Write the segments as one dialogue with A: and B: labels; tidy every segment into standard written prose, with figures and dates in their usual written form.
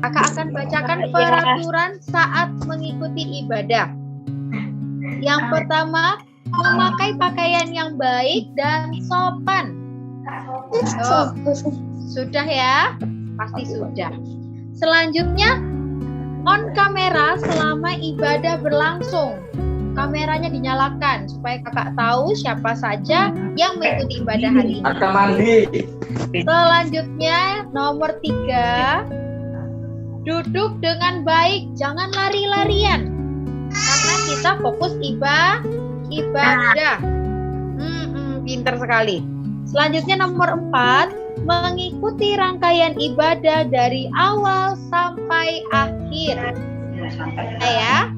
A: Kakak akan bacakan peraturan saat mengikuti ibadah. Yang pertama, memakai pakaian yang baik dan sopan. Oh, sudah ya? Pasti sudah. Selanjutnya, on kamera selama ibadah berlangsung. Kameranya dinyalakan supaya kakak tahu siapa saja yang mengikuti ibadah hari ini.
B: Akan mandi.
A: Selanjutnya, nomor 3, duduk dengan baik, jangan lari-larian. Karena kita fokus ibadah. Pinter sekali. Selanjutnya nomor 4, mengikuti rangkaian ibadah dari awal sampai akhir. Ya.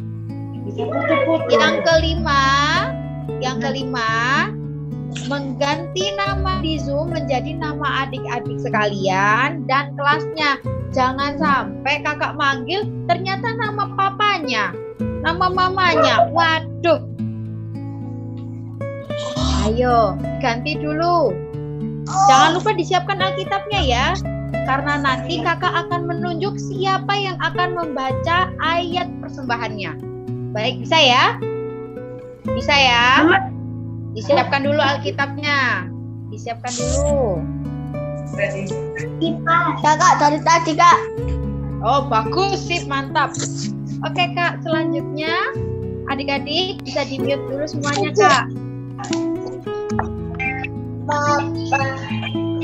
A: Yang kelima, mengganti nama di Zoom menjadi nama adik-adik sekalian dan kelasnya. Jangan sampai kakak manggil ternyata nama papanya, nama mamanya. Waduh. Ayo, ganti dulu. Jangan lupa disiapkan Alkitabnya ya. Karena nanti kakak akan menunjuk siapa yang akan membaca ayat persembahannya. Baik, bisa ya? Bisa ya? Disiapkan dulu Alkitabnya. Disiapkan dulu.
C: Kakak dari tadi, Kak.
A: Oh, bagus, sip, mantap. Oke, Kak, selanjutnya adik-adik bisa di-mute dulu semuanya, Kak.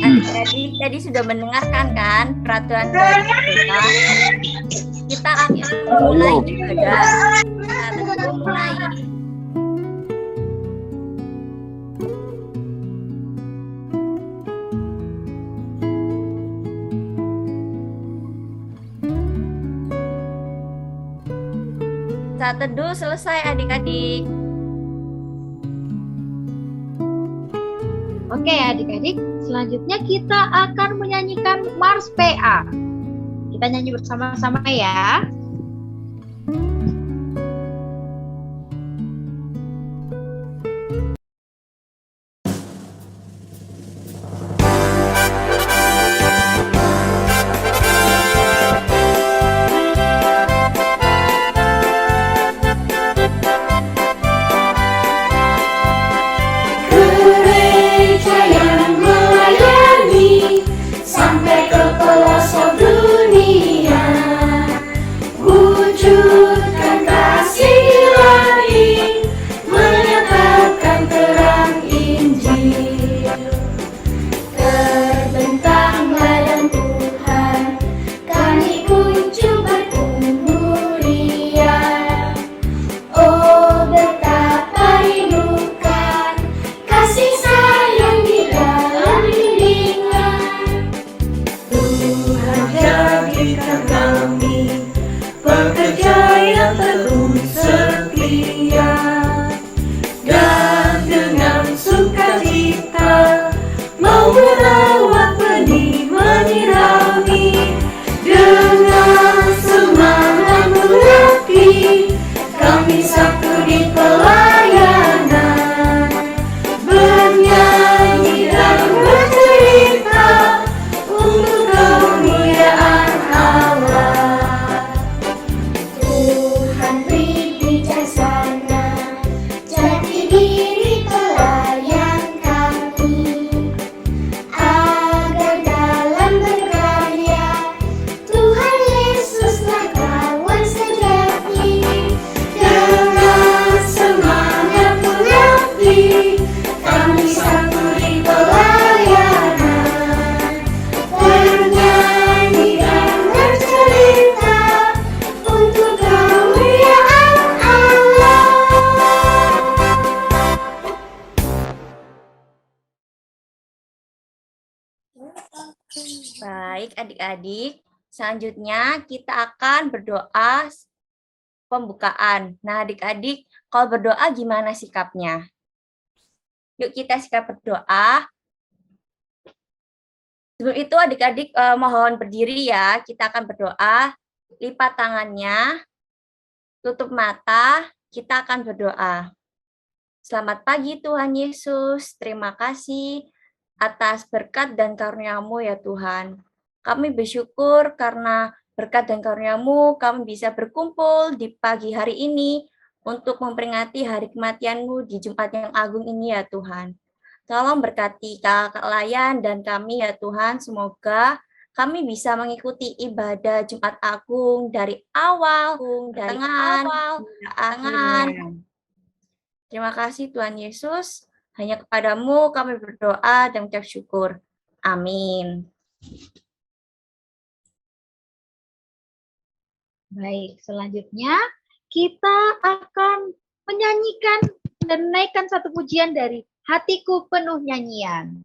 C: Adik-adik tadi sudah mendengarkan kan peraturan dari kita. Kita akan mulai ibadah. Kita mulai. Saat teduh selesai adik-adik.
A: Oke adik-adik, selanjutnya kita akan menyanyikan Mars PA. Kita nyanyi bersama-sama ya.
C: Baik adik-adik, selanjutnya kita akan berdoa pembukaan. Nah adik-adik, kalau berdoa gimana sikapnya? Yuk kita sikap berdoa. Sebelum itu adik-adik mohon berdiri ya, kita akan berdoa. Lipat tangannya, tutup mata, kita akan berdoa. Selamat pagi Tuhan Yesus, terima kasih atas berkat dan karunia-Mu ya Tuhan. Kami bersyukur karena Berkat dan karunia-Mu, kami bisa berkumpul di pagi hari ini untuk memperingati hari kematian-Mu di Jumat yang agung ini ya Tuhan. Tolong berkati Kakak Layan dan kami ya Tuhan, semoga kami bisa mengikuti ibadah Jumat Agung dari awal, pertengahan, hingga akhirnya. Terima kasih Tuhan Yesus, hanya kepadamu kami berdoa dan mengucap syukur. Amin.
A: Baik, selanjutnya kita akan menyanyikan dan menaikkan satu pujian dari Hatiku Penuh Nyanyian.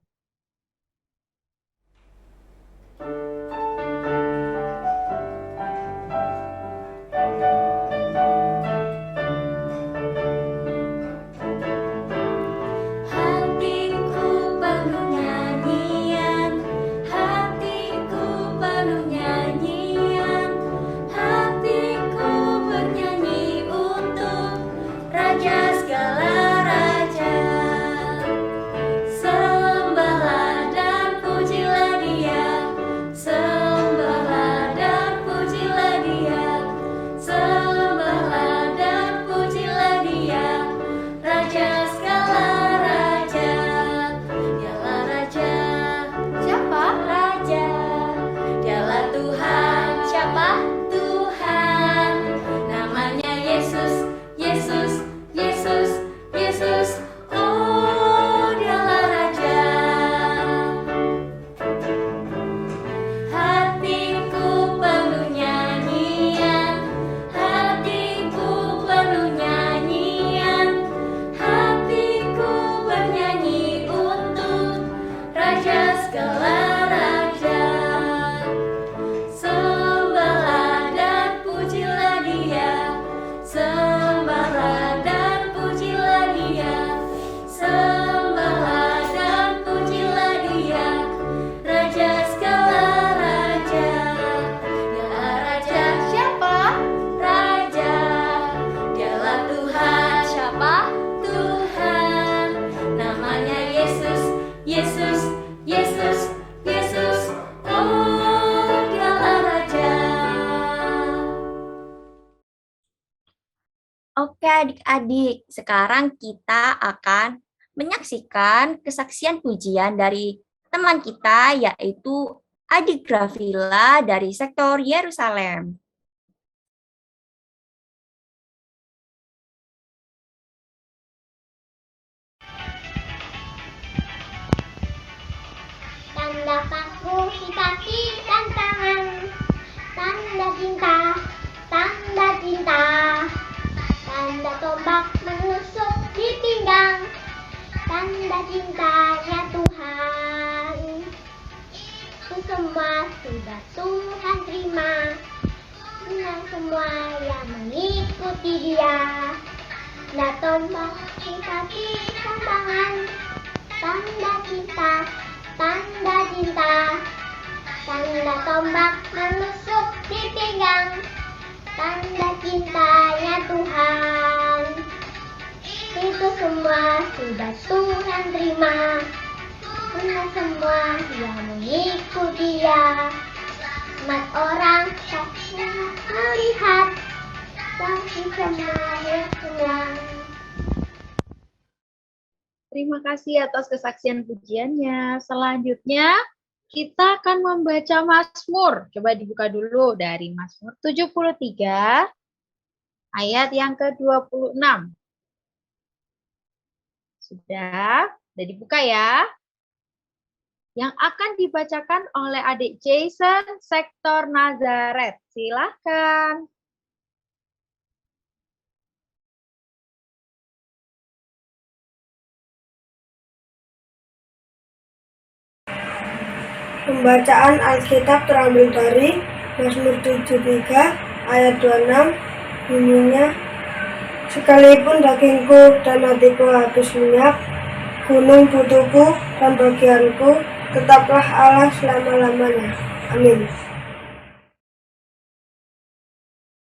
C: Oke adik-adik, sekarang kita akan menyaksikan kesaksian pujian dari teman kita yaitu Adik Grafila dari sektor Yerusalem.
B: Tanda paku di kaki dan tangan, tanda cinta, tanda cinta. Tanda tombak menusuk di pinggang, tanda cintanya Tuhan. Itu semua sudah Tuhan terima, senang semua yang mengikuti Dia. Tanda tombak di kaki dan tangan, tanda cinta, tanda cinta. Tanda tombak menusuk di pinggang, tanda cintanya Tuhan. Itu semua sudah Tuhan terima, senang semua yang mengikuti Dia. Umat orang tak melihat, tapi semua yang senang.
A: Terima kasih atas kesaksian pujiannya. Selanjutnya kita akan membaca Mazmur. Coba dibuka dulu dari Mazmur 73 ayat yang ke-26. Sudah dibuka ya. Yang akan dibacakan oleh adik Jason, sektor Nazaret. Silakan.
D: Pembacaan Alkitab terambil dari Mazmur 73 ayat 26, bunyinya, sekalipun dagingku dan hatiku habis lenyap, gunung butuhku dan bagianku, tetaplah Allah selama-lamanya. Amin.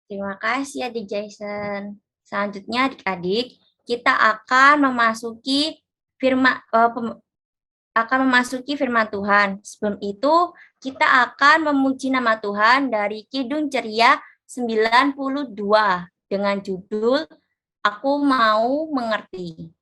C: Terima kasih adik Jason. Selanjutnya adik-adik, kita akan memasuki akan memasuki firman Tuhan. Sebelum itu, kita akan memuji nama Tuhan dari Kidung Ceria 92 dengan judul Aku Mau Mengerti.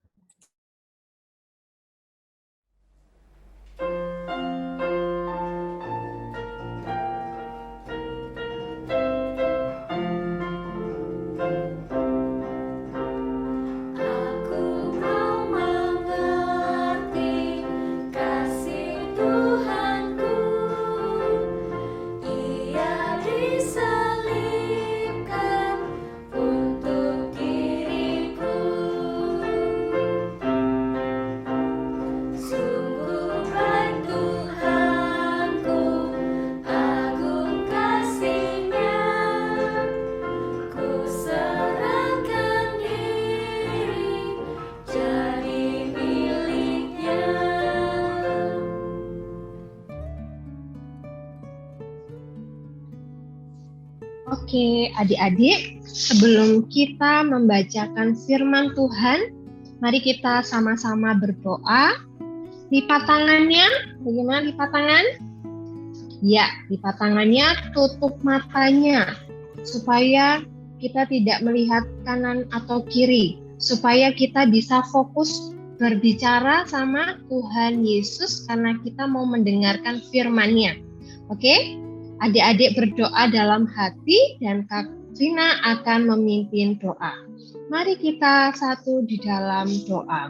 E: Oke, adik-adik, sebelum kita membacakan firman Tuhan, mari kita sama-sama berdoa. Lipat tangannya, bagaimana lipat tangan? Ya, lipat tangannya, tutup matanya, supaya kita tidak melihat kanan atau kiri, supaya kita bisa fokus berbicara sama Tuhan Yesus karena kita mau mendengarkan firman-Nya. Oke? Adik-adik berdoa dalam hati dan Kak Vina akan memimpin doa. Mari kita satu di dalam doa.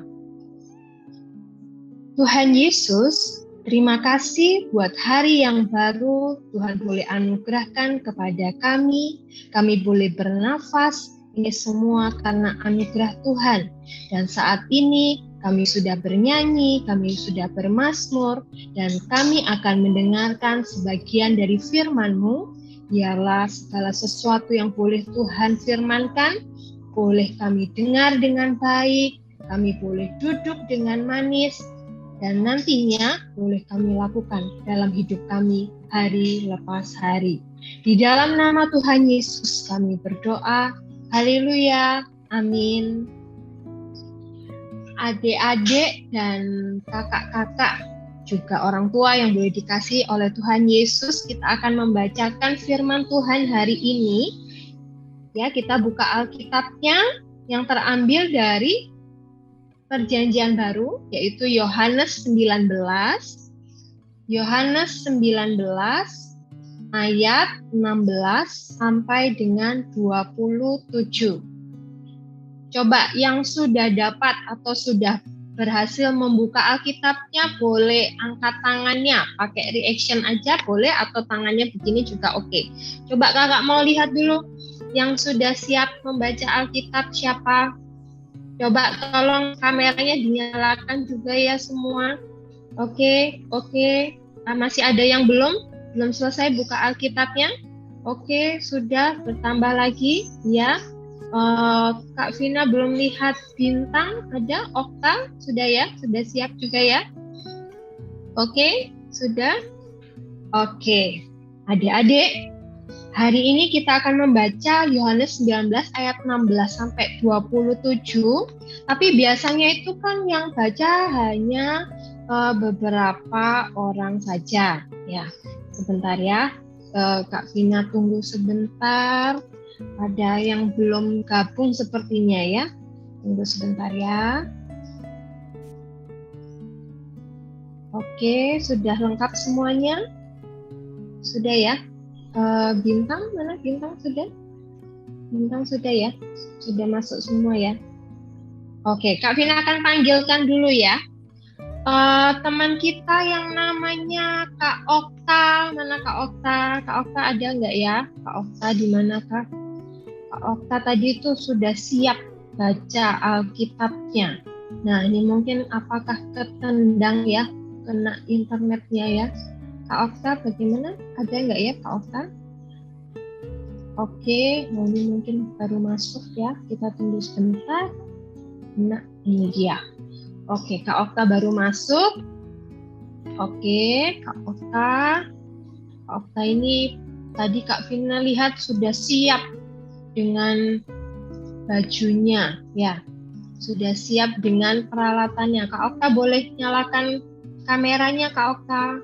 E: Tuhan Yesus, terima kasih buat hari yang baru Tuhan boleh anugerahkan kepada kami. Kami boleh bernafas, ini semua karena anugerah Tuhan. Dan saat ini kami sudah bernyanyi, kami sudah bermazmur, dan kami akan mendengarkan sebagian dari firman-Mu. Biarlah segala sesuatu yang boleh Tuhan firmankan, boleh kami dengar dengan baik, kami boleh duduk dengan manis, dan nantinya boleh kami lakukan dalam hidup kami hari lepas hari. Di dalam nama Tuhan Yesus kami berdoa. Haleluya. Amin. Adik-adik dan kakak-kakak, juga orang tua yang boleh dikasih oleh Tuhan Yesus, kita akan membacakan firman Tuhan hari ini. Ya, kita buka Alkitabnya yang terambil dari Perjanjian Baru, yaitu Yohanes 19. Yohanes 19 ayat 16 sampai dengan 27. Coba yang sudah dapat atau sudah berhasil membuka Alkitabnya boleh angkat tangannya, pakai reaction aja boleh atau tangannya begini juga oke. Coba kakak mau lihat dulu yang sudah siap membaca Alkitab siapa? Coba tolong kameranya dinyalakan juga ya semua. Oke. Masih ada yang belum selesai buka Alkitabnya? Oke, sudah bertambah lagi ya. Kak Vina belum lihat bintang, ada Okta sudah ya, sudah siap juga ya. Oke, sudah. Oke, adik-adik, hari ini kita akan membaca Yohanes 19 ayat 16 sampai 27. Tapi biasanya itu kan yang baca hanya beberapa orang saja. Ya, sebentar ya, Kak Vina tunggu sebentar. Ada yang belum gabung sepertinya ya. Tunggu sebentar ya. Oke, sudah lengkap semuanya? Sudah ya? Bintang, mana bintang sudah? Bintang sudah ya? Sudah masuk semua ya? Oke, Kak Vina akan panggilkan dulu ya. Teman kita yang namanya Kak Okta, mana Kak Okta? Kak Okta ada nggak ya? Kak Okta di mana Kak? Kak Okta tadi itu sudah siap baca Alkitabnya. Nah, ini mungkin apakah ketendang ya, kena internetnya ya? Kak Okta bagaimana? Ada nggak ya Kak Okta? Oke, nah ini mungkin baru masuk ya. Kita tunggu sebentar. Nah, ini dia. Oke, Kak Okta baru masuk. Oke, Kak Okta. Kak Okta ini tadi Kak Vina lihat sudah siap dengan bajunya, ya. Sudah siap dengan peralatannya. Kak Okta boleh nyalakan kameranya Kak Okta?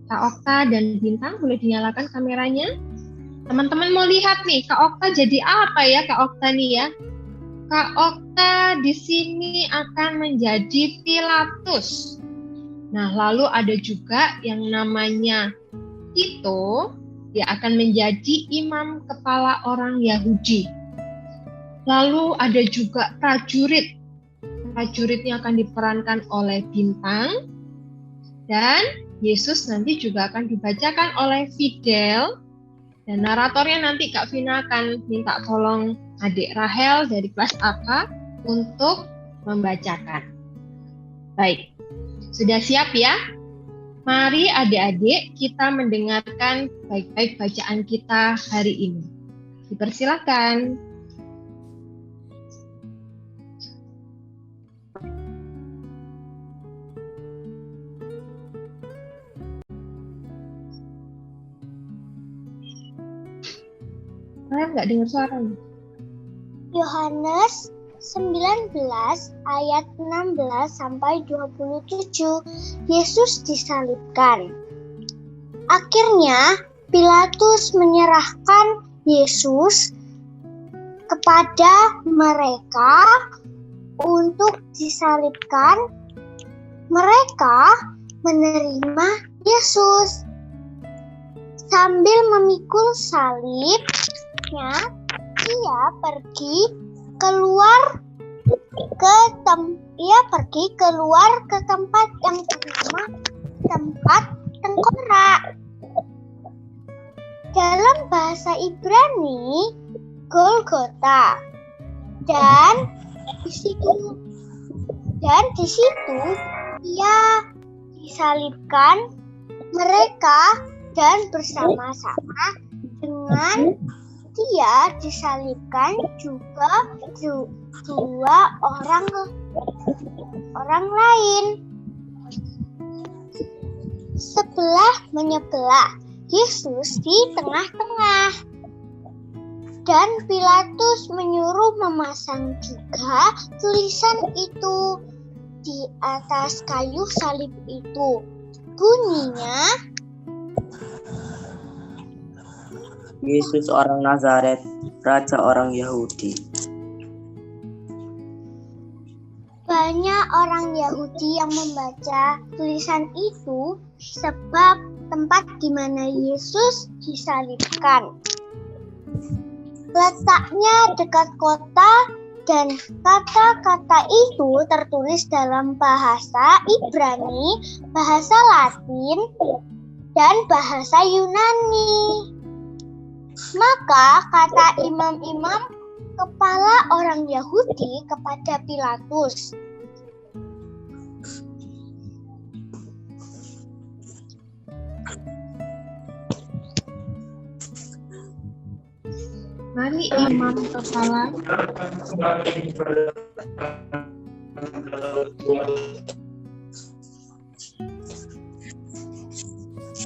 E: Kak Okta dan Bintang, boleh dinyalakan kameranya? Teman-teman mau lihat nih, Kak Okta jadi apa ya Kak Okta nih ya? Kak Okta di sini akan menjadi Pilatus. Nah, lalu ada juga yang namanya Tito, dia akan menjadi imam kepala orang Yahudi. Lalu ada juga prajurit. Prajuritnya akan diperankan oleh Bintang. Dan Yesus nanti juga akan dibacakan oleh Fidel. Dan naratornya nanti Kak Vina akan minta tolong adik Rahel dari kelas AK untuk membacakan. Baik, sudah siap ya? Mari adik-adik kita mendengarkan baik-baik bacaan kita hari ini. Dipersilakan. Saya nggak dengar suaranya.
B: Yohanes 19 ayat 16 sampai 27. Yesus disalibkan. Akhirnya Pilatus menyerahkan Yesus kepada mereka untuk disalibkan. Mereka menerima Yesus. Sambil memikul salibnya, ia pergi keluar ke tempat yang bernama tempat tengkorak. Dalam bahasa Ibrani, Golgota. Dan di situ ia disalibkan mereka dan bersama-sama dengan dia disalibkan juga dua orang lain. Sebelah menyebelah, Yesus di tengah-tengah. Dan Pilatus menyuruh memasang juga tulisan itu di atas kayu salib itu. Bunyinya,
F: Yesus orang Nazaret, Raja orang Yahudi.
B: banyak orang Yahudi yang membaca tulisan itu sebab tempat di mana Yesus disalibkan letaknya dekat kota, dan kata-kata itu tertulis dalam bahasa Ibrani, bahasa Latin, dan bahasa Yunani. Maka kata imam-imam kepala orang Yahudi kepada Pilatus,
E: Mari imam kepala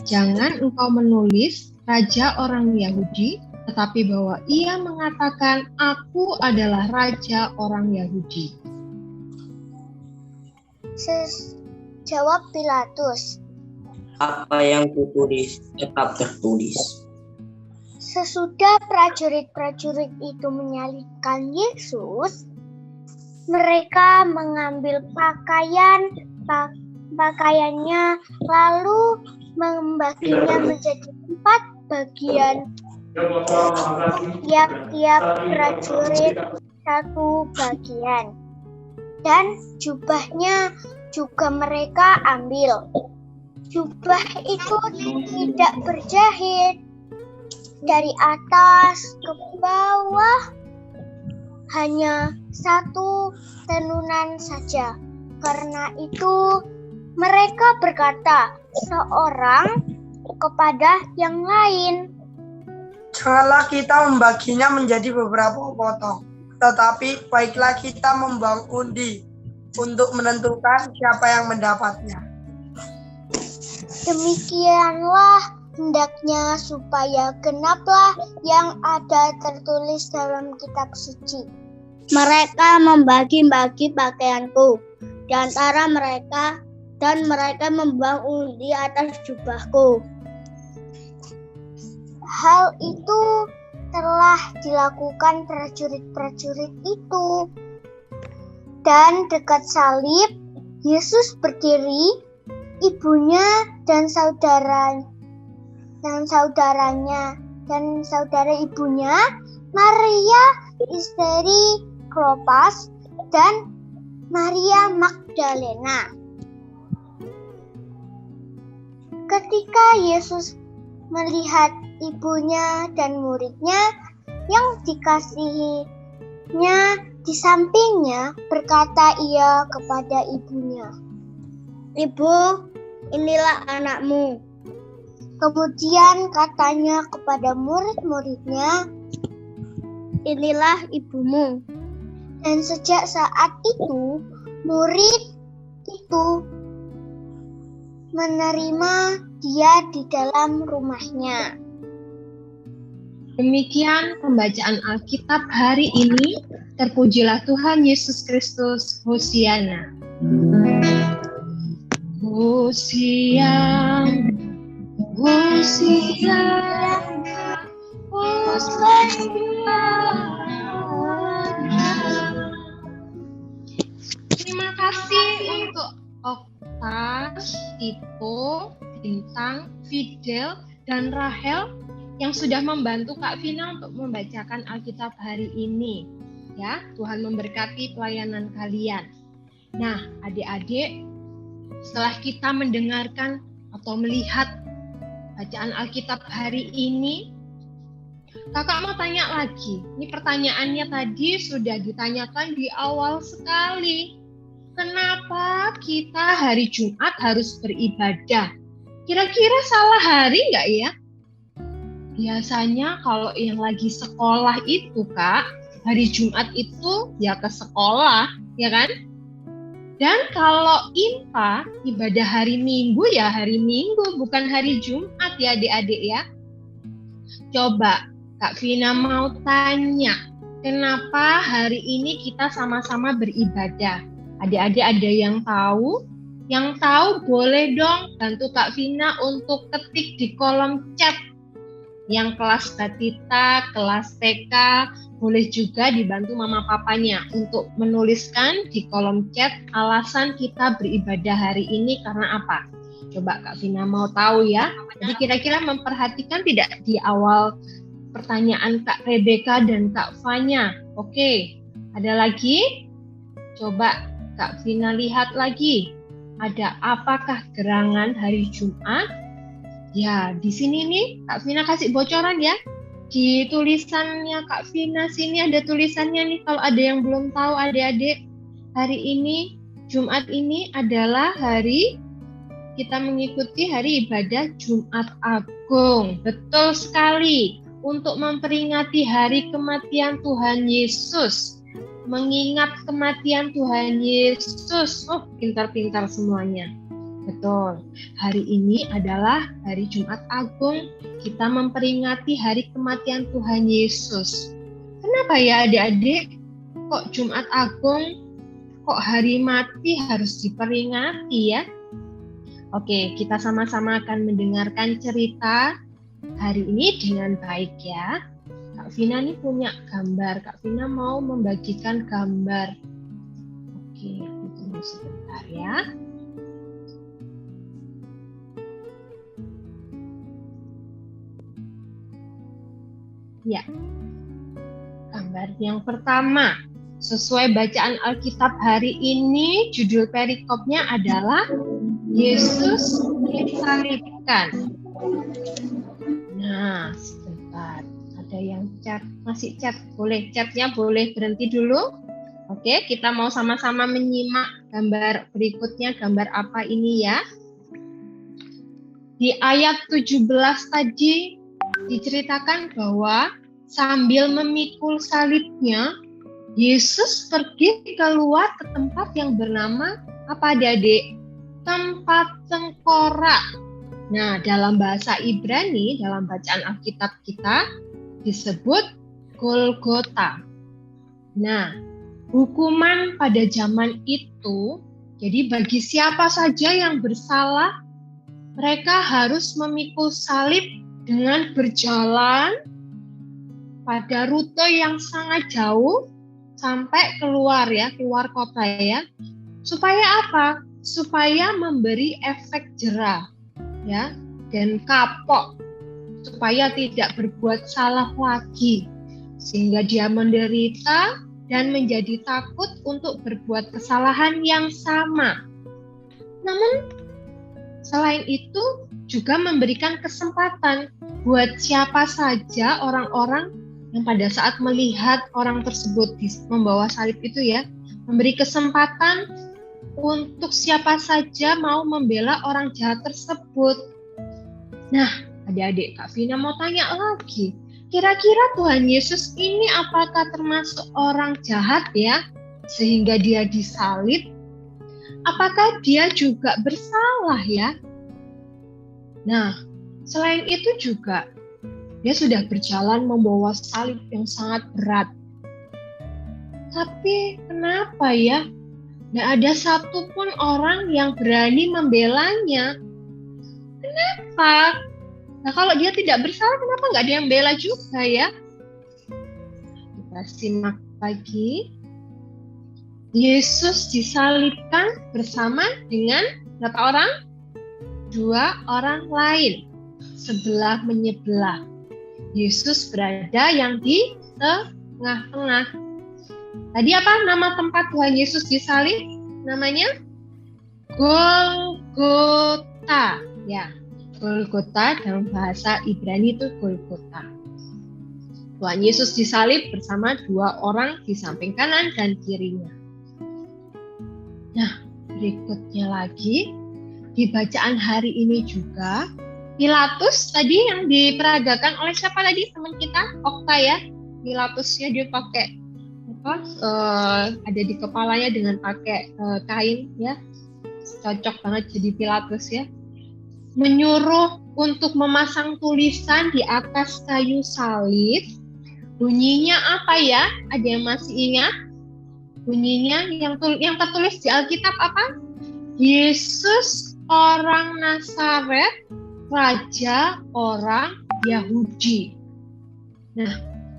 E: jangan engkau menulis Raja orang Yahudi, tetapi bahwa ia mengatakan aku adalah Raja orang Yahudi.
B: Jawab Pilatus,
F: Apa yang kutulis tetap tertulis.
B: sesudah prajurit-prajurit itu menyalibkan Yesus, mereka mengambil pakaiannya lalu membaginya menjadi 4 bagian. Tiap-tiap prajurit 1 bagian. Dan jubahnya juga mereka ambil. Jubah itu tidak berjahit. Dari atas ke bawah hanya 1 tenunan saja. Karena itu mereka berkata seorang kepada yang lain,
D: Janganlah kita membaginya menjadi beberapa potong, tetapi baiklah kita membuang undi untuk menentukan siapa yang mendapatnya.
B: demikianlah hendaknya supaya genaplah yang ada tertulis dalam kitab suci. Mereka membagi-bagi pakaianku di antara mereka, dan mereka membuang undi atas jubahku. Hal itu telah dilakukan prajurit-prajurit itu. Dan dekat salib, Yesus berdiri, ibunya dan saudara ibunya, Maria istri Klopas, dan Maria Magdalena. Ketika Yesus melihat ibunya dan muridnya yang dikasihinya di sampingnya, berkata ia kepada ibunya, "Ibu, inilah anakmu." Kemudian katanya kepada murid-muridnya, "Inilah ibumu." Dan sejak saat itu, murid itu menerima dia di dalam rumahnya.
E: Demikian pembacaan Alkitab hari ini. Terpujilah Tuhan Yesus Kristus. Hosiana. Hosiana. Hosiana. Hosiana. Terima kasih untuk Okta, Tito, Bintang, Fidel, dan Rahel yang sudah membantu Kak Vina untuk membacakan Alkitab hari ini. Ya, Tuhan memberkati pelayanan kalian. Nah, adik-adik, setelah kita mendengarkan atau melihat bacaan Alkitab hari ini, Kakak mau tanya lagi. Ini pertanyaannya tadi sudah ditanyakan di awal sekali. Kenapa kita hari Jumat harus beribadah? Kira-kira salah hari nggak ya? Biasanya kalau yang lagi sekolah itu, Kak, hari Jumat itu ya ke sekolah, ya kan? Dan kalau IMPA, ibadah hari Minggu ya hari Minggu, bukan hari Jumat ya adik-adik ya. Coba Kak Vina mau tanya, kenapa hari ini kita sama-sama beribadah? Adik-adik ada yang tahu? Yang tahu boleh dong bantu Kak Vina untuk ketik di kolom chat. Yang kelas Batita, kelas TK, boleh juga dibantu mama papanya untuk menuliskan di kolom chat alasan kita beribadah hari ini karena apa. Coba Kak Vina mau tahu ya. Jadi kira-kira memperhatikan tidak di awal pertanyaan Kak Rebecca dan Kak Fanya. Oke, ada lagi? Coba Kak Vina lihat lagi. Ada apakah gerangan hari Jumat? Ya, di sini nih Kak Vina kasih bocoran ya. Di tulisannya Kak Vina sini ada tulisannya nih, kalau ada yang belum tahu adik-adik. Hari ini, Jumat ini adalah hari kita mengikuti hari ibadah Jumat Agung. Betul sekali. Untuk memperingati hari kematian Tuhan Yesus. Mengingat kematian Tuhan Yesus. Oh, pintar-pintar semuanya. Betul, hari ini adalah hari Jumat Agung, kita memperingati hari kematian Tuhan Yesus. Kenapa ya adik-adik? Kok Jumat Agung, kok hari mati harus diperingati ya? Oke, kita sama-sama akan mendengarkan cerita hari ini dengan baik ya. Kak Vina ini punya gambar, Kak Vina mau membagikan gambar. Oke, tunggu sebentar ya. Ya, gambar yang pertama, sesuai bacaan Alkitab hari ini, judul perikopnya adalah Yesus disalibkan. Nah, sebentar, ada yang chat, masih chat, chatnya boleh berhenti dulu. Oke, kita mau sama-sama menyimak gambar berikutnya, gambar apa ini ya. Di ayat 17 tadi, diceritakan bahwa sambil memikul salibnya, Yesus pergi keluar ke tempat yang bernama apa adik? Tempat tengkorak. Nah, dalam bahasa Ibrani, dalam bacaan Alkitab kita, disebut Golgota. Nah, hukuman pada zaman itu Jadi bagi siapa saja yang bersalah, mereka harus memikul salib dengan berjalan pada rute yang sangat jauh sampai keluar kota ya. Supaya apa? Supaya memberi efek jera ya dan kapok, supaya tidak berbuat salah lagi, sehingga dia menderita dan menjadi takut untuk berbuat kesalahan yang sama. Namun selain itu juga memberikan kesempatan buat siapa saja orang-orang yang pada saat melihat orang tersebut membawa salib itu ya, memberi kesempatan untuk siapa saja mau membela orang jahat tersebut. Nah, adik-adik, Kak Vina mau tanya lagi. Kira-kira Tuhan Yesus ini apakah termasuk orang jahat ya? Sehingga dia disalib? Apakah dia juga bersalah ya? Nah, selain itu juga, dia sudah berjalan membawa salib yang sangat berat. Tapi kenapa ya? Tidak ada satupun orang yang berani membelanya. Kenapa? Nah, kalau dia tidak bersalah, kenapa nggak ada yang bela juga ya? Kita simak lagi. Yesus disalibkan bersama dengan berapa orang? 2 orang lain, sebelah menyebelah. Yesus berada yang di tengah-tengah. Tadi apa nama tempat Tuhan Yesus disalib? Namanya Golgota. Ya, Golgota dalam bahasa Ibrani itu Golgota. Tuhan Yesus disalib bersama 2 orang di samping kanan dan kirinya. Nah, berikutnya lagi di bacaan hari ini juga Pilatus tadi yang diperagakan oleh siapa tadi teman kita? Okta ya. Pilatusnya dia pakai ada di kepalanya dengan pakai kain ya, cocok banget jadi Pilatus ya. Menyuruh untuk memasang tulisan di atas kayu salib. Bunyinya apa ya? Ada yang masih ingat? Bunyinya yang tertulis di Alkitab apa? Yesus orang Nazaret, Raja orang Yahudi. Nah,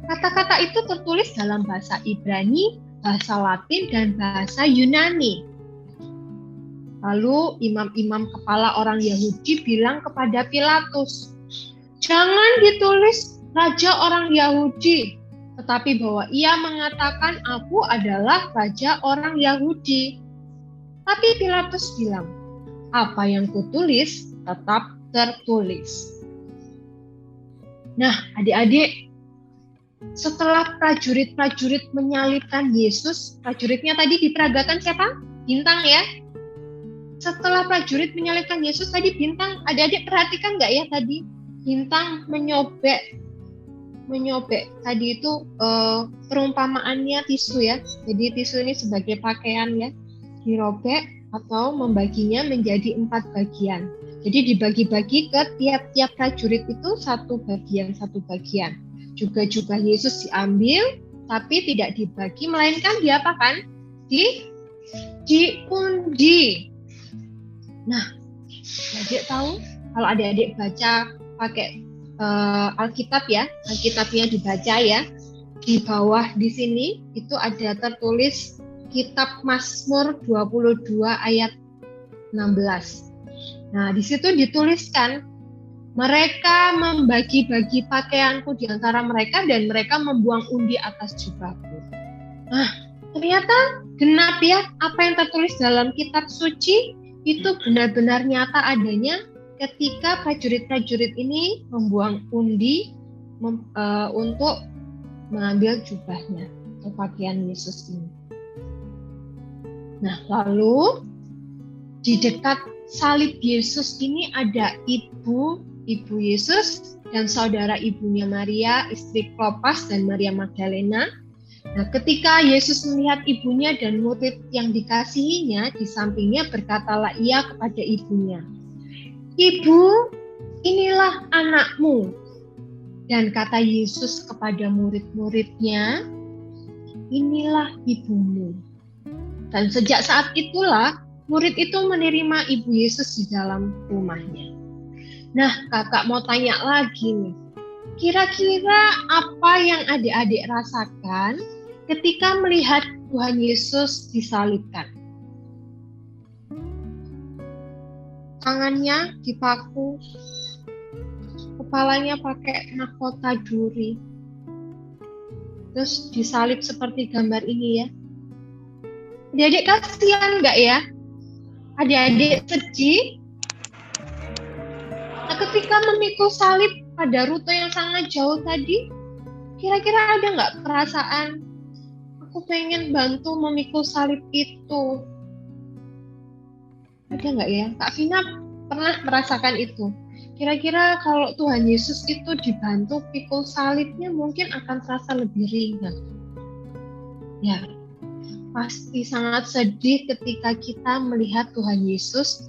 E: kata-kata itu tertulis dalam bahasa Ibrani, bahasa Latin, dan bahasa Yunani. Lalu imam-imam kepala orang Yahudi bilang kepada Pilatus, jangan ditulis Raja orang Yahudi, tetapi bahwa ia mengatakan aku adalah Raja orang Yahudi. Tapi Pilatus bilang, apa yang kutulis tetap tertulis. Nah, adik-adik, setelah prajurit-prajurit menyalibkan Yesus, prajuritnya tadi diperagakan siapa? Bintang ya. Setelah prajurit menyalibkan Yesus tadi bintang, adik-adik perhatikan nggak ya tadi? Bintang menyobek tadi itu perumpamaannya tisu ya. Jadi tisu ini sebagai pakaian ya, dirobek atau membaginya menjadi 4 bagian. Jadi dibagi-bagi ke tiap-tiap prajurit itu satu bagian. Juga Yesus diambil, tapi tidak dibagi, melainkan diapakan? Diundi. Nah, adik tahu kalau adik-adik baca pakai Alkitab ya, Alkitabnya dibaca ya. Di bawah di sini itu ada tertulis Kitab Mazmur 22 ayat 16. Nah, di situ dituliskan, mereka membagi-bagi pakaianku di antara mereka dan mereka membuang undi atas jubahku. Nah, ternyata genap ya, apa yang tertulis dalam kitab suci itu benar-benar nyata adanya ketika prajurit-prajurit ini membuang undi untuk mengambil jubahnya atau pakaian Yesus ini. Nah, lalu di dekat salib Yesus ini ada ibu Yesus dan saudara ibunya Maria, istri Klopas dan Maria Magdalena. Nah, ketika Yesus melihat ibunya dan murid yang dikasihinya di sampingnya, berkatalah ia kepada ibunya, "Ibu, inilah anakmu." Dan kata Yesus kepada murid-muridnya, "Inilah ibumu." Dan sejak saat itulah murid itu menerima Ibu Yesus di dalam rumahnya. Nah, kakak mau tanya lagi nih. Kira-kira apa yang adik-adik rasakan ketika melihat Tuhan Yesus disalibkan? Tangannya dipaku, kepalanya pakai mahkota duri, terus disalib seperti gambar ini ya. Adik-adik kasihan nggak ya? Adik-adik sedih? Nah, ketika memikul salib pada rute yang sangat jauh tadi, kira-kira ada nggak perasaan, aku pengen bantu memikul salib itu? Ada nggak ya? Kak Vina pernah merasakan itu. Kira-kira kalau Tuhan Yesus itu dibantu pikul salibnya mungkin akan terasa lebih ringan. Ya, pasti sangat sedih ketika kita melihat Tuhan Yesus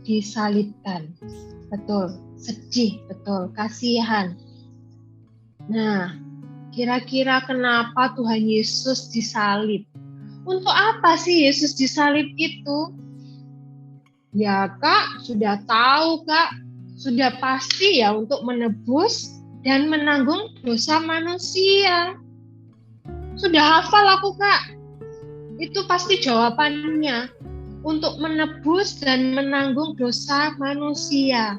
E: disalibkan. Betul, sedih, betul, kasihan. Nah, kira-kira kenapa Tuhan Yesus disalib? Untuk apa sih Yesus disalib itu? Ya Kak, sudah tahu Kak, sudah pasti ya untuk menebus dan menanggung dosa manusia. Sudah hafal aku Kak, itu pasti jawabannya, untuk menebus dan menanggung dosa manusia.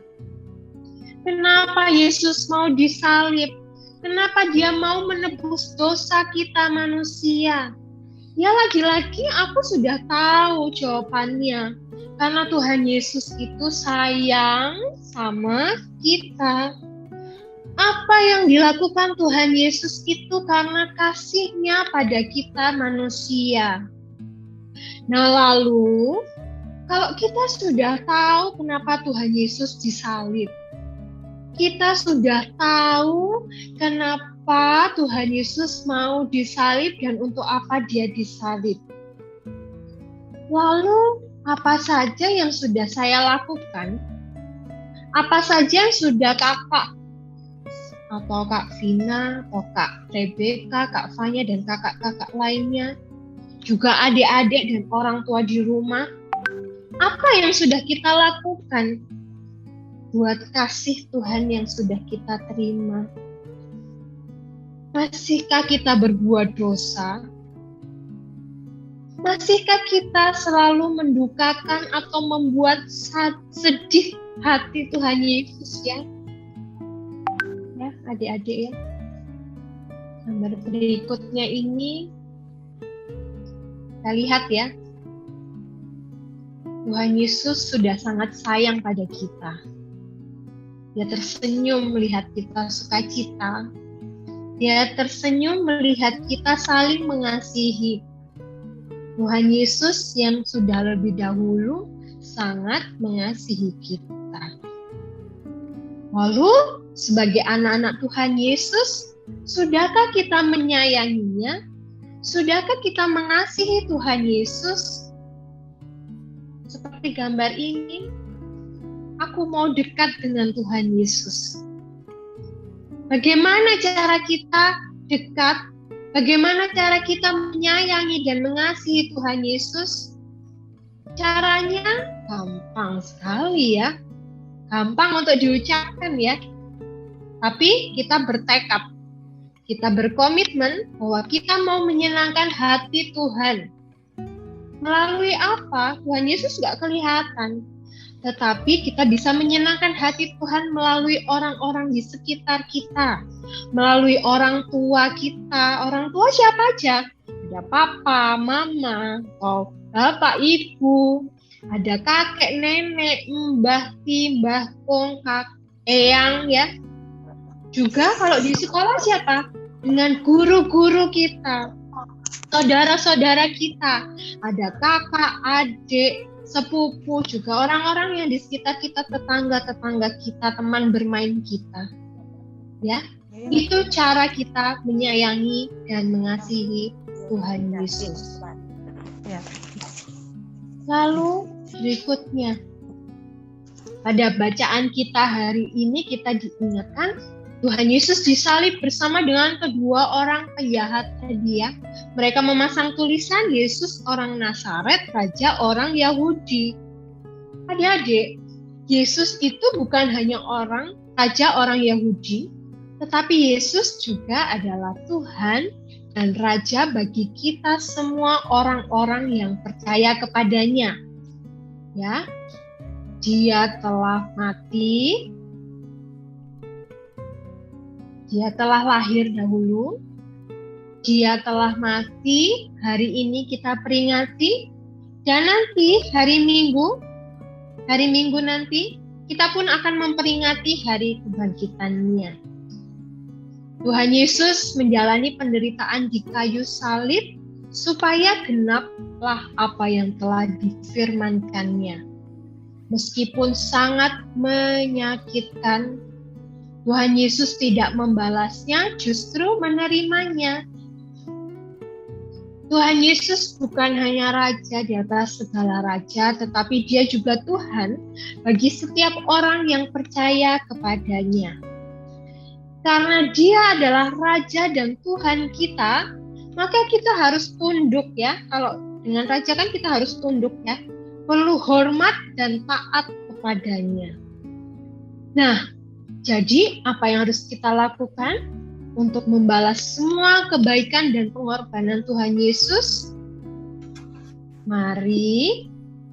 E: Kenapa Yesus mau disalib? Kenapa dia mau menebus dosa kita manusia? Ya lagi-lagi aku sudah tahu jawabannya. Karena Tuhan Yesus itu sayang sama kita. Apa yang dilakukan Tuhan Yesus itu karena kasih-Nya pada kita manusia. Nah lalu, kalau kita sudah tahu kenapa Tuhan Yesus disalib, kita sudah tahu kenapa Tuhan Yesus mau disalib dan untuk apa dia disalib. Lalu, apa saja yang sudah saya lakukan? Apa saja yang sudah kakak atau Kak Vina, atau Kak Rebecca, Kak Fanya, dan kakak-kakak lainnya, juga adik-adik dan orang tua di rumah, apa yang sudah kita lakukan buat kasih Tuhan yang sudah kita terima? Masihkah kita berbuat dosa? Masihkah kita selalu mendukakan atau membuat sedih hati Tuhan Yesus ya? Ya, adik-adik ya. Gambar berikutnya ini, kita lihat ya. Tuhan Yesus sudah sangat sayang pada kita. Dia tersenyum melihat kita sukacita. Dia tersenyum melihat kita saling mengasihi. Tuhan Yesus yang sudah lebih dahulu sangat mengasihi kita. Lalu, sebagai anak-anak Tuhan Yesus, sudahkah kita menyayanginya? Sudahkah kita mengasihi Tuhan Yesus? Seperti gambar ini, aku mau dekat dengan Tuhan Yesus. Bagaimana cara kita dekat? Bagaimana cara kita menyayangi dan mengasihi Tuhan Yesus? Caranya gampang sekali ya. Gampang untuk diucapkan ya. Tapi kita bertekad. Kita berkomitmen bahwa kita mau menyenangkan hati Tuhan. Melalui apa? Tuhan Yesus gak kelihatan. Tetapi kita bisa menyenangkan hati Tuhan melalui orang-orang di sekitar kita. Melalui orang tua kita. Orang tua siapa aja? Ada papa, mama, atau bapak, ibu. Ada kakek, nenek, mbah, mbah, kong, eyang ya. Juga kalau di sekolah siapa? Dengan guru-guru kita. Saudara-saudara kita. Ada kakak, adik, sepupu, juga orang-orang yang di sekitar kita, tetangga-tetangga kita, teman bermain kita. Ya, itu cara kita menyayangi dan mengasihi Tuhan Yesus. Lalu berikutnya, pada bacaan kita hari ini kita diingatkan Tuhan Yesus disalib bersama dengan kedua orang penjahat tadi ya. Mereka memasang tulisan Yesus orang Nazaret, Raja orang Yahudi. Adik-adik, Yesus itu bukan hanya Raja orang Yahudi, tetapi Yesus juga adalah Tuhan dan Raja bagi kita semua orang-orang yang percaya kepadanya. Ya, Dia telah mati. Dia telah lahir dahulu, Dia telah mati, hari ini kita peringati, dan nanti hari Minggu nanti, kita pun akan memperingati hari kebangkitannya. Tuhan Yesus menjalani penderitaan di kayu salib, supaya genaplah apa yang telah difirmankannya. Meskipun sangat menyakitkan, Tuhan Yesus tidak membalasnya, justru menerimanya. Tuhan Yesus bukan hanya Raja di atas segala raja, tetapi Dia juga Tuhan bagi setiap orang yang percaya kepadanya. Karena Dia adalah Raja dan Tuhan kita, maka kita harus tunduk ya. Kalau dengan Raja kan kita harus tunduk ya. Perlu hormat dan taat kepadanya. Nah, jadi, apa yang harus kita lakukan untuk membalas semua kebaikan dan pengorbanan Tuhan Yesus? Mari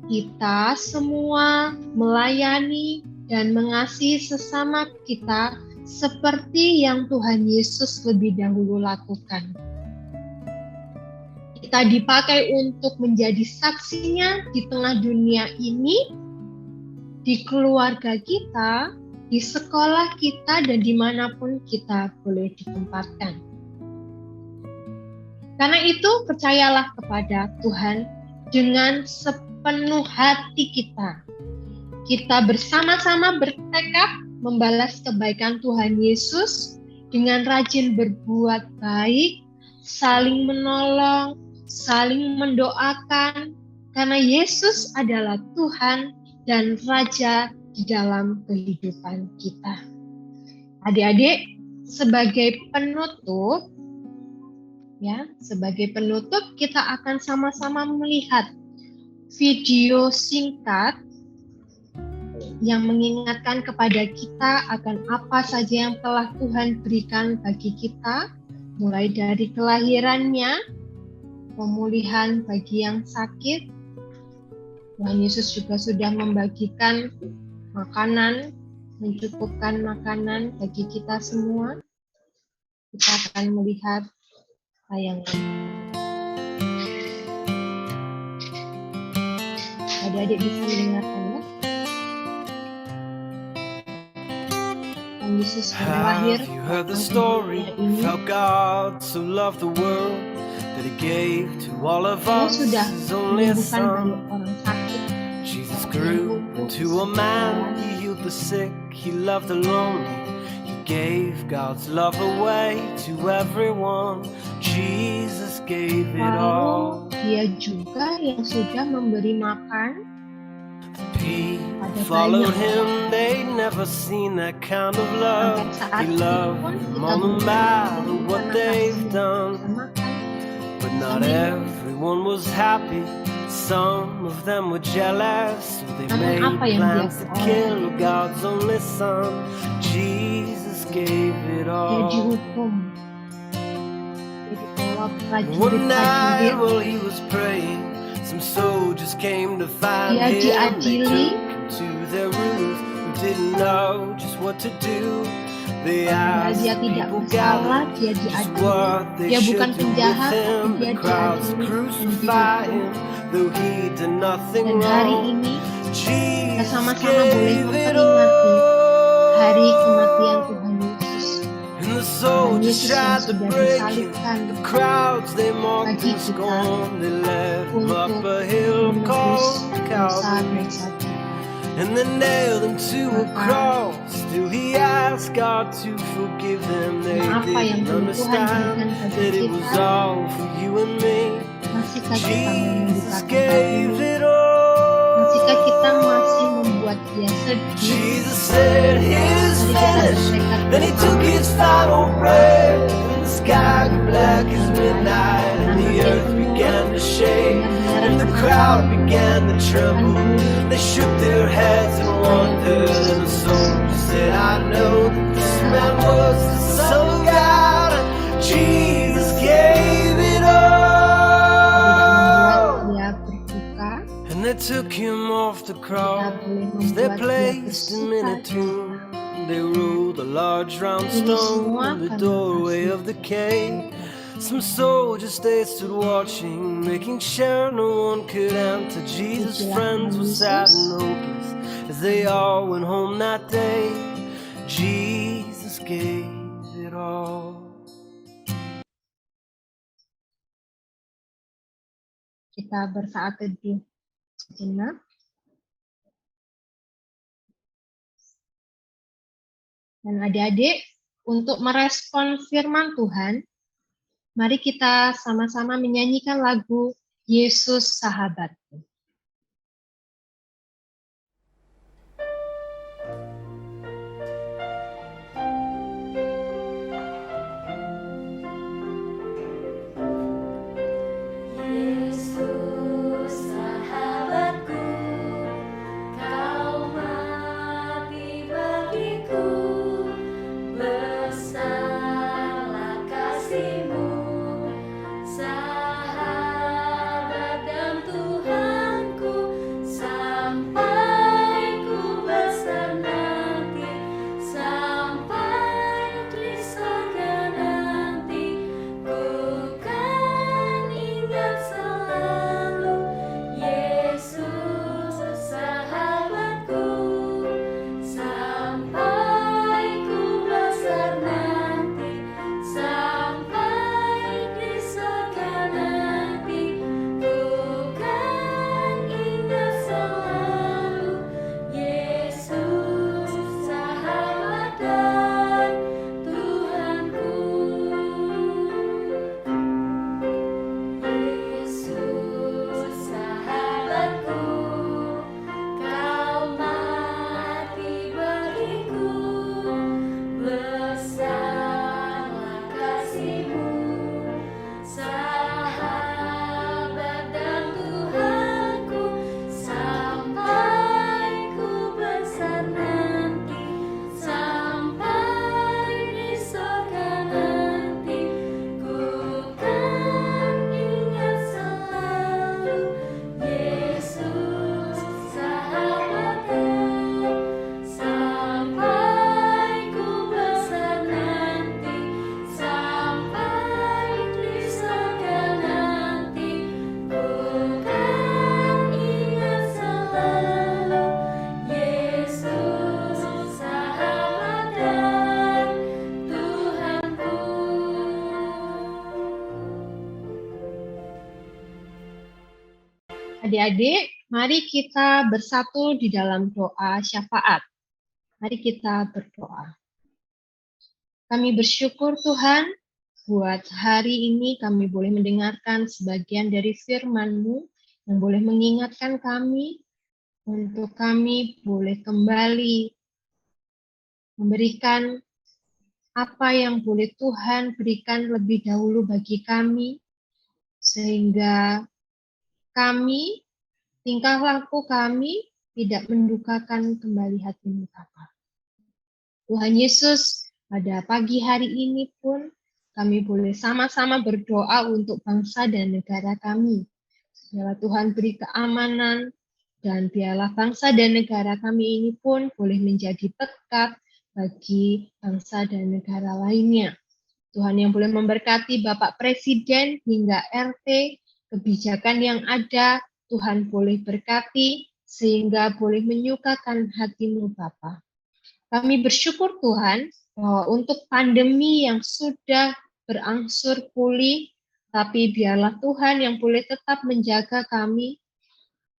E: kita semua melayani dan mengasihi sesama kita seperti yang Tuhan Yesus lebih dahulu lakukan. Kita dipakai untuk menjadi saksinya di tengah dunia ini, di keluarga kita, di sekolah kita, dan dimanapun kita boleh ditempatkan. Karena itu, percayalah kepada Tuhan dengan sepenuh hati kita. Kita bersama-sama bertekad membalas kebaikan Tuhan Yesus dengan rajin berbuat baik, saling menolong, saling mendoakan, karena Yesus adalah Tuhan dan Raja di dalam kehidupan kita. Adik-adik, sebagai penutup kita akan sama-sama melihat video singkat yang mengingatkan kepada kita akan apa saja yang telah Tuhan berikan bagi kita, mulai dari kelahirannya, pemulihan bagi yang sakit. Tuhan Yesus juga sudah membagikan makanan, mencukupkan makanan bagi kita semua. Kita akan melihat tayangan. Adik-adik bisa mendengarkan ya? Tuhan Yesus lahir.
G: Have you heard the story of how God so loved the world that He gave to all of us His only Son? Jesus grew into a man, He healed the sick, He loved the lonely, He gave God's love away to everyone. Jesus gave it all.
E: Dia juga yang sudah memberi makan.
G: People followed Him, they'd never seen that kind of love. He loved them all no matter what they've done. But not everyone was happy. Some of them were jealous, so they made plans to kill God's only Son. Jesus gave it all. One night while he was praying, some soldiers came to find him. They took him to their rooms, who didn't know just what to do. They asked people gathered just what they should do with him. The crowds crucified him, though he did nothing wrong. Jesus gave it all.
E: Hari kematian Tuhan Yesus.
G: And the soldiers tried to break him. The crowds, they mocked and scorned. They led him up a hill called Calvary. And they nailed him to a cross. Still he asked God to forgive them. They didn't understand that it was all for you and me. Jesus gave it all.
E: Masihkah kita masih membuat dia sedih.
G: Jesus said his
E: Mari kita
G: finished.
E: bertekad
G: Then he took his final breath, and the sky grew black as midnight, and the earth began to shake, and the crowd began to tremble. They shook their heads and wondered, and the soldiers said, I know that this man was the Son of God. Jesus gave it all.
E: Dia berduka,
G: And they took him off the
E: kita
G: cross.
E: boleh
G: They
E: membuat dia
G: placed him in a
E: bersuka
G: tomb. They rolled a large round
E: Ini
G: stone
E: semua
G: in the
E: karena
G: doorway
E: kasih.
G: of the cave. Some soldiers they stood watching, making sure no one could enter. Jesus'
E: Pujilah
G: friends
E: Tuhan
G: were sad
E: Yesus.
G: and hopeless as they all went home that day. Jesus gave it all.
E: Kita bersaat teduh sejenak. Dan adik-adik, untuk merespon firman Tuhan, mari kita sama-sama menyanyikan lagu Yesus Sahabatku.
H: Yesus sahabatku, kau mati bagiku, besarlah kasih-Mu, sahabat dan Tuhanku, sampai ku besar nanti, sampai di surga nanti, ku kan ingat selalu Yesus sahabatku, sampai ku besar nanti, sampai di surga nanti, ku kan ingat selalu Yesus sahabat dan Tuhanku. Yesus sahabatku, kau mati bagiku, besarlah kasih-Mu, sahabat dan Tuhanku, sampai ku besar nanti, sampai di surga nanti, ku kan ingat selalu Yesus sahabatku, sampai ku besar nanti, sampai di surga nanti, ku kan ingat selalu Yesus sahabat dan Tuhanku.
E: Adik-adik, mari kita bersatu di dalam doa syafaat. Mari kita berdoa. Kami bersyukur Tuhan, buat hari ini kami boleh mendengarkan sebagian dari firman-Mu yang boleh mengingatkan kami untuk kami boleh kembali memberikan apa yang boleh Tuhan berikan lebih dahulu bagi kami, sehingga kami, tingkah laku kami tidak mendukakan kembali hati-Mu Bapa. Tuhan Yesus, pada pagi hari ini pun kami boleh sama-sama berdoa untuk bangsa dan negara kami. Biarlah Tuhan beri keamanan, dan biarlah bangsa dan negara kami ini pun boleh menjadi berkat bagi bangsa dan negara lainnya. Tuhan yang boleh memberkati Bapak Presiden hingga RT, kebijakan yang ada, Tuhan boleh berkati sehingga boleh menyukakan hati-Mu Bapa. Kami bersyukur Tuhan bahwa untuk pandemi yang sudah berangsur pulih, tapi biarlah Tuhan yang boleh tetap menjaga kami,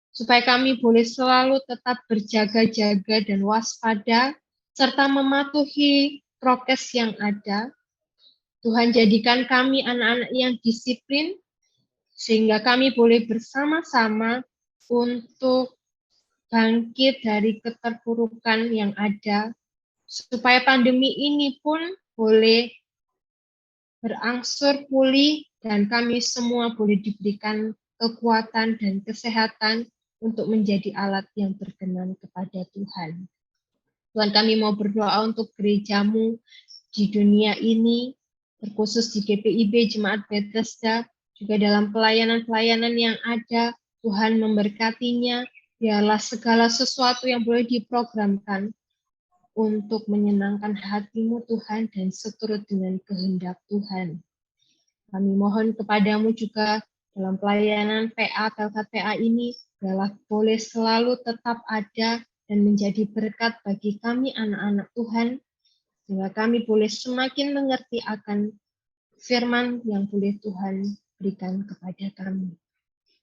E: supaya kami boleh selalu tetap berjaga-jaga dan waspada, serta mematuhi prokes yang ada. Tuhan jadikan kami anak-anak yang disiplin, sehingga kami boleh bersama-sama untuk bangkit dari keterpurukan yang ada, supaya pandemi ini pun boleh berangsur pulih dan kami semua boleh diberikan kekuatan dan kesehatan untuk menjadi alat yang berkenan kepada Tuhan. Tuhan, kami mau berdoa untuk gerejamu di dunia ini, terkhusus di GPIB Jemaat Bethesda, juga dalam pelayanan-pelayanan yang ada, Tuhan memberkatinya, biarlah segala sesuatu yang boleh diprogramkan untuk menyenangkan hatimu Tuhan dan seturut dengan kehendak Tuhan. Kami mohon kepadamu juga dalam pelayanan PA, PA ini, biarlah boleh selalu tetap ada dan menjadi berkat bagi kami anak-anak Tuhan, sehingga kami boleh semakin mengerti akan firman yang boleh Tuhan berikan kepada kami.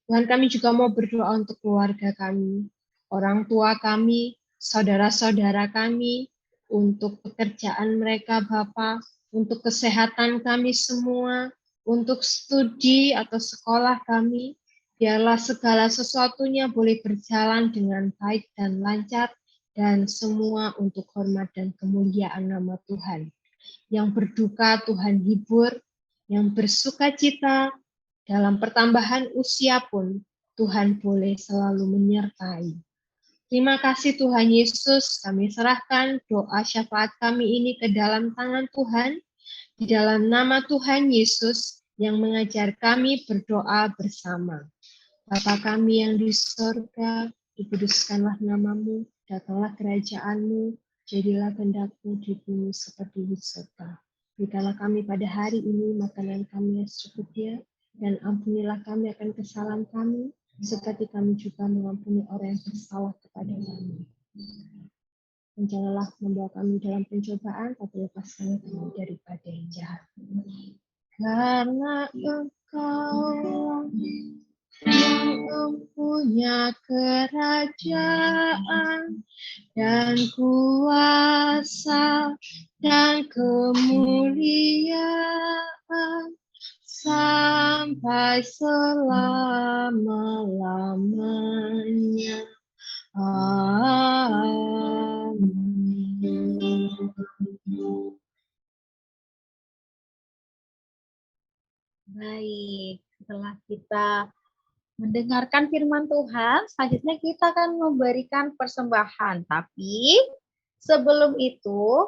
E: Tuhan, kami juga mau berdoa untuk keluarga kami, orang tua kami, saudara-saudara kami, untuk pekerjaan mereka Bapa, untuk kesehatan kami semua, untuk studi atau sekolah kami, biarlah segala sesuatunya boleh berjalan dengan baik dan lancar, dan semua untuk hormat dan kemuliaan nama Tuhan. Yang berduka Tuhan hibur, yang bersukacita dalam pertambahan usia pun Tuhan boleh selalu menyertai. Terima kasih Tuhan Yesus, kami serahkan doa syafaat kami ini ke dalam tangan Tuhan, di dalam nama Tuhan Yesus yang mengajar kami berdoa bersama. Bapa kami yang di sorga, dikuduskanlah namamu, datanglah kerajaanmu, jadilah kehendak-Mu di bumi seperti di surga. Berikanlah kami pada hari ini makanan kami yang secukupnya, dan ampunilah kami akan kesalahan kami, seperti kami juga mengampuni orang yang bersalah kepada kami. Dan janganlah membawa kami dalam pencobaan, tapi lepaskan kami daripada yang jahat. Karena Engkau yang mempunyai kerajaan dan kuasa dan kemuliaan sampai selama-lamanya. Amin.
A: Baik, setelah kita mendengarkan firman Tuhan, selanjutnya kita akan memberikan persembahan. Tapi sebelum itu,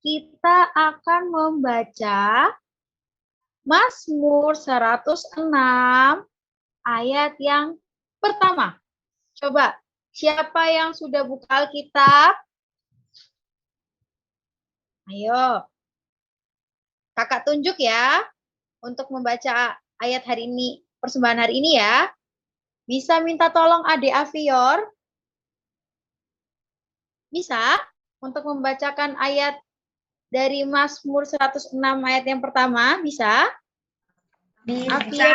A: kita akan membaca Mazmur 106 ayat yang pertama. Coba, siapa yang sudah buka Alkitab? Ayo. Kakak tunjuk ya untuk membaca ayat hari ini, persembahan hari ini ya. Bisa minta tolong Adik Avior? Bisa? Untuk membacakan ayat dari Mazmur 106 ayat yang pertama, bisa? Bisa.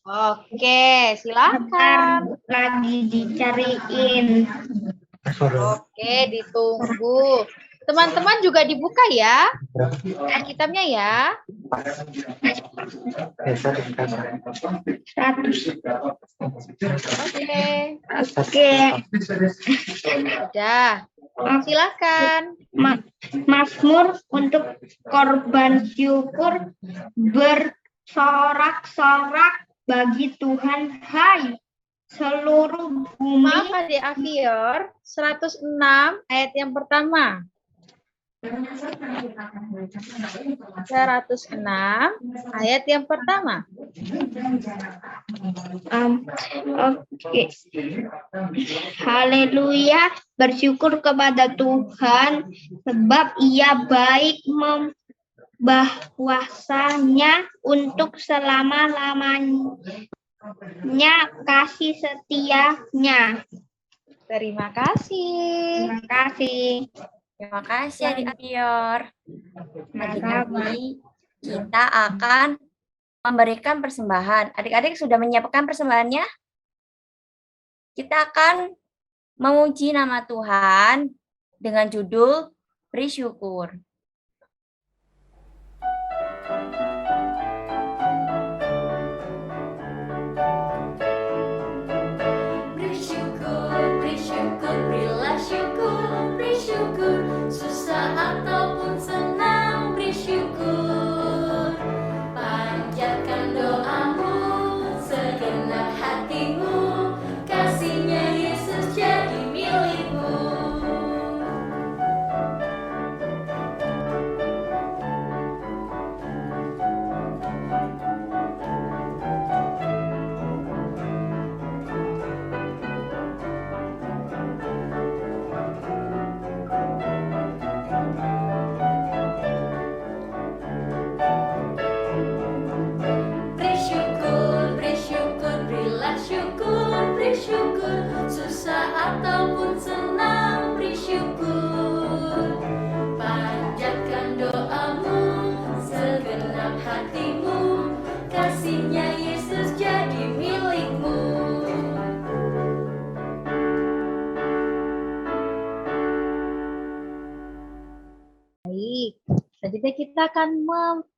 A: Oke, silakan.
B: Lagi dicariin.
A: Oke, ditunggu. Teman-teman juga dibuka ya Alkitabnya ya.
B: 100.
A: Oke. Udah. Silakan.
B: Mazmur untuk korban syukur bersorak-sorak bagi Tuhan, hai seluruh bumi.
A: Maaf Adik Avior, 106 ayat yang pertama. 106 ayat yang pertama.
B: Oke. Haleluya, bersyukur kepada Tuhan sebab Ia baik, bahwasanya untuk selama-lamanya kasih setianya.
A: Terima kasih.
B: Terima kasih.
C: Terima kasih Adik Avior. Pagi ini kita akan memberikan persembahan. Adik-adik sudah menyiapkan persembahannya? Kita akan memuji nama Tuhan dengan judul Beri Syukur.
H: Bersyukur syukur, susah ataupun senang beri syukur. Panjatkan doamu, segenap hatimu, kasihnya Yesus jadi milikmu. Bersyukur, berilah syukur, beri syukur, susah ataupun senang beri syukur. Panjatkan doamu, segenap hatimu, kasihnya Yesus jadi milikmu.
A: Baik, selanjutnya kita akan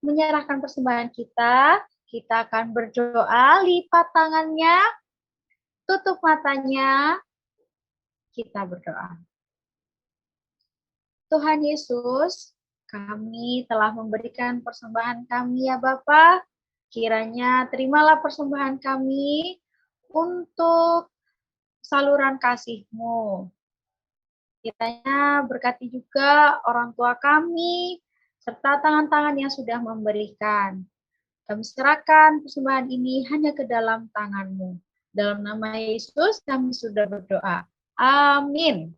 A: menyerahkan persembahan kita. Kita akan berdoa, lipat tangannya, tutup matanya, kita berdoa. Tuhan Yesus, kami telah memberikan persembahan kami ya Bapa. Kiranya terimalah persembahan kami untuk saluran kasih-Mu. Kiranya berkati juga orang tua kami, serta tangan-tangan yang sudah memberikan. Kami serahkan persembahan ini hanya ke dalam tangan-Mu. Dalam nama Yesus kami sudah berdoa. Amin.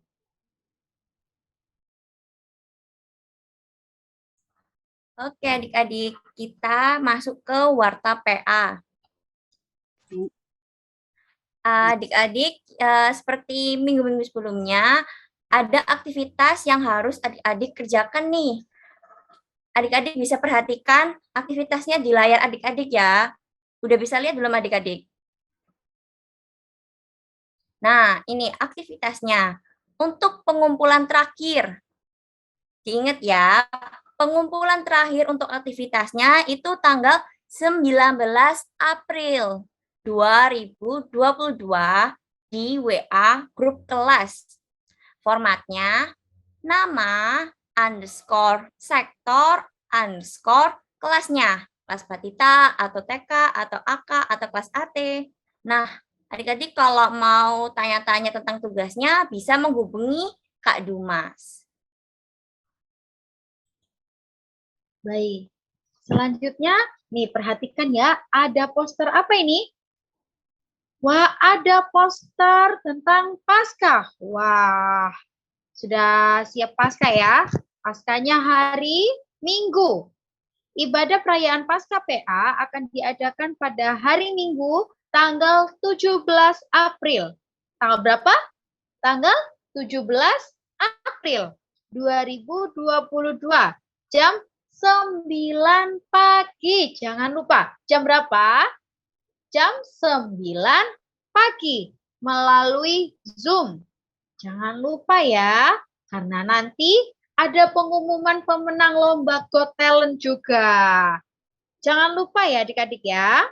C: Oke, adik-adik, kita masuk ke warta PA. Adik-adik, seperti minggu-minggu sebelumnya, ada aktivitas yang harus adik-adik kerjakan nih. Adik-adik bisa perhatikan aktivitasnya di layar adik-adik ya. Udah bisa lihat belum adik-adik? Nah, ini aktivitasnya. Untuk pengumpulan terakhir. Diingat ya, pengumpulan terakhir untuk aktivitasnya itu tanggal 19 April 2022 di WA grup kelas. Formatnya nama _sektor kelasnya. Kelas Batita atau TK atau AK atau kelas AT. Nah, adik-adik kalau mau tanya-tanya tentang tugasnya bisa menghubungi Kak Dumas.
A: Baik. Selanjutnya, nih perhatikan ya, ada poster apa ini? Wah, ada poster tentang Paskah. Wah, sudah siap Paskah ya? Paskahnya hari Minggu. Ibadah perayaan Paskah PA akan diadakan pada hari Minggu tanggal 17 April. Tanggal berapa? Tanggal 17 April 2022. Jam 9 pagi. Jangan lupa. Jam berapa? Jam 9 pagi melalui Zoom. Jangan lupa ya, karena nanti ada pengumuman pemenang lomba Got Talent juga. Jangan lupa ya adik-adik ya.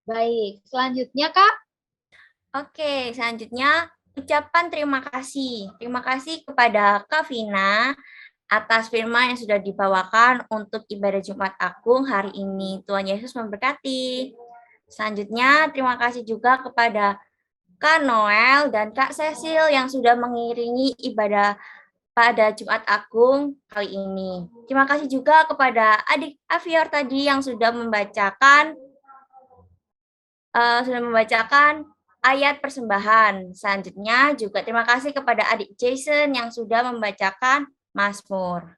A: Baik, selanjutnya Kak.
C: Oke, selanjutnya ucapan terima kasih. Terima kasih kepada Kak Vina atas firman yang sudah dibawakan untuk ibadah Jumat Agung hari ini. Tuhan Yesus memberkati. Selanjutnya, terima kasih juga kepada Kak Noel dan Kak Cecil yang sudah mengiringi ibadah pada Jumat Agung kali ini. Terima kasih juga kepada adik Avior tadi yang sudah membacakan ayat persembahan. Selanjutnya juga terima kasih kepada adik Jason yang sudah membacakan Mazmur.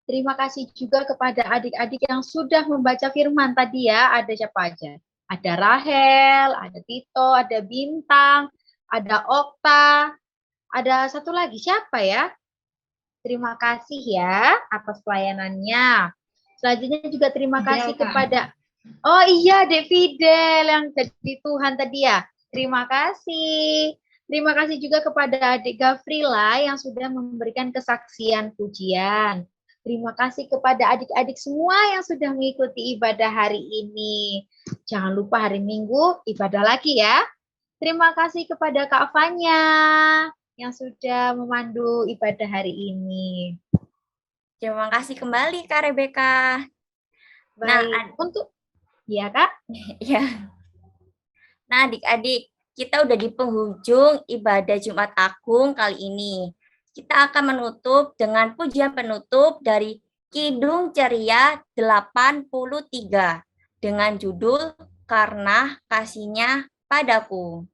A: Terima kasih juga kepada adik-adik yang sudah membaca firman tadi ya. Ada siapa aja? Ada Rahel, ada Tito, ada Bintang, ada Okta, ada satu lagi siapa ya? Terima kasih ya atas pelayanannya. Selanjutnya juga terima kasih kepada oh iya Dek Fidel yang jadi Tuhan tadi ya. Terima kasih. Terima kasih juga kepada adik Gafrila yang sudah memberikan kesaksian pujian. Terima kasih kepada adik-adik semua yang sudah mengikuti ibadah hari ini. Jangan lupa hari Minggu ibadah lagi ya. Terima kasih kepada Kak Fanya yang sudah memandu ibadah hari ini.
C: Terima kasih kembali Kak Rebecca.
A: Baik, untuk ya Kak?
C: Ya. Nah, adik-adik, kita udah di penghujung ibadah Jumat Agung kali ini. Kita akan menutup dengan pujian penutup dari Kidung Ceria 83 dengan judul Karena Kasih-Nya Padaku.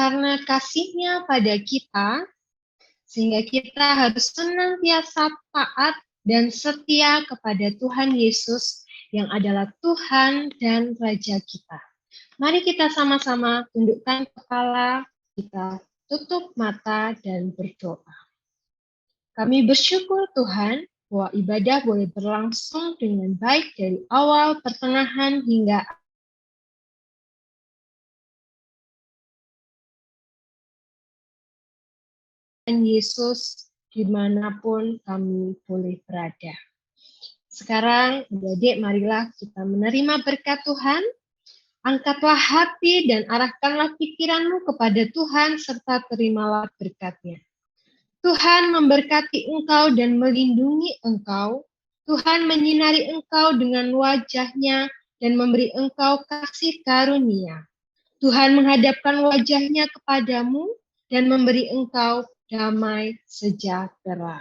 E: Karena kasih-Nya pada kita, sehingga kita harus senantiasa taat dan setia kepada Tuhan Yesus yang adalah Tuhan dan Raja kita. Mari kita sama-sama tundukkan kepala, kita tutup mata dan berdoa. Kami bersyukur Tuhan bahwa ibadah boleh berlangsung dengan baik dari awal, pertengahan, hingga Yesus dimanapun kami boleh berada. Sekarang, adik-adik, marilah kita menerima berkat Tuhan. Angkatlah hati dan arahkanlah pikiranmu kepada Tuhan serta terimalah berkat-Nya. Tuhan memberkati engkau dan melindungi engkau. Tuhan menyinari engkau dengan wajah-Nya dan memberi engkau kasih karunia. Tuhan menghadapkan wajah-Nya kepadamu dan memberi engkau damai sejahtera.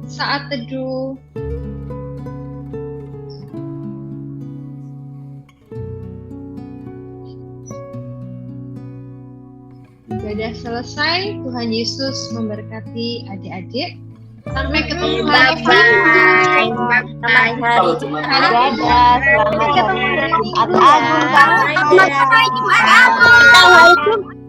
E: Saat teduh. Ibadah selesai, Tuhan Yesus memberkati adik-adik. Sampai ketemu lagi.
C: Selamat hari Jumat Agung.
B: Selamat hari Jumat Agung.